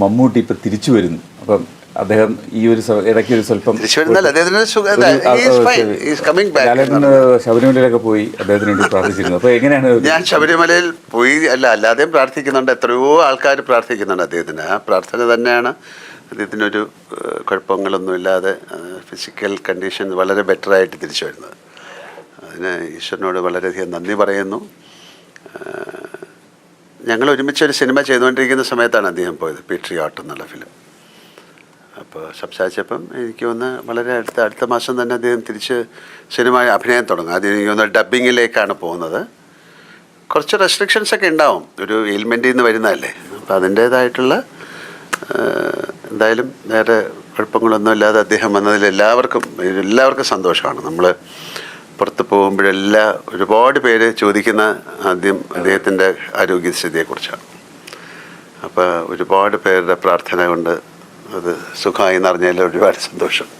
മമ്മൂട്ടി ഇപ്പം തിരിച്ചു വരുന്നു. അപ്പം അദ്ദേഹം ഈ ഒരു ഇടയ്ക്ക് ഒരു സ്വല്പം ശബരിമലയിലൊക്കെ പോയി അദ്ദേഹത്തിന് വേണ്ടി പ്രാർത്ഥിച്ചിരുന്നു. അപ്പോൾ എങ്ങനെയാണ്? ഞാൻ ശബരിമലയിൽ പോയി അല്ലാതെയും പ്രാർത്ഥിക്കുന്നുണ്ട്. എത്രയോ ആൾക്കാർ പ്രാർത്ഥിക്കുന്നുണ്ട് അദ്ദേഹത്തിന്. ആ പ്രാർത്ഥന തന്നെയാണ് അദ്ദേഹത്തിനൊരു കുഴപ്പങ്ങളൊന്നുമില്ലാതെ ഫിസിക്കൽ കണ്ടീഷൻ വളരെ ബെറ്ററായിട്ട് തിരിച്ചു വരുന്നത്. അതിന് ഈശ്വരനോട് വളരെയധികം നന്ദി പറയുന്നു. ഞങ്ങൾ ഒരുമിച്ചൊരു സിനിമ ചെയ്തുകൊണ്ടിരിക്കുന്ന സമയത്താണ് അദ്ദേഹം പോയത്, പേട്രിയോട്ട് എന്നുള്ള ഫിലിം. അപ്പോൾ സംസാരിച്ചപ്പം എനിക്ക് തോന്നുന്നു വളരെ അടുത്ത മാസം തന്നെ അദ്ദേഹം തിരിച്ച് സിനിമ അഭിനയം തുടങ്ങും. ആദ്യം എനിക്ക് തോന്നുന്നു ഡബ്ബിങ്ങിലേക്കാണ് പോകുന്നത്. കുറച്ച് റെസ്ട്രിക്ഷൻസൊക്കെ ഉണ്ടാവും, ഒരു എയിൽമെൻറ്റിൽ നിന്ന് വരുന്നതല്ലേ. അപ്പോൾ അതിൻ്റേതായിട്ടുള്ള എന്തായാലും വേറെ കുഴപ്പങ്ങളൊന്നുമില്ലാതെ അദ്ദേഹം വന്നതിൽ എല്ലാവർക്കും സന്തോഷമാണ്. നമ്മൾ പുറത്ത് ഒരുപാട് പേര് ചോദിക്കുന്ന ആദ്യം അദ്ദേഹത്തിൻ്റെ ആരോഗ്യസ്ഥിതിയെക്കുറിച്ചാണ്. അപ്പോൾ ഒരുപാട് പേരുടെ പ്രാർത്ഥന കൊണ്ട് അത് സുഖമായി എന്നറിഞ്ഞതിൽ ഒരുപാട് സന്തോഷം.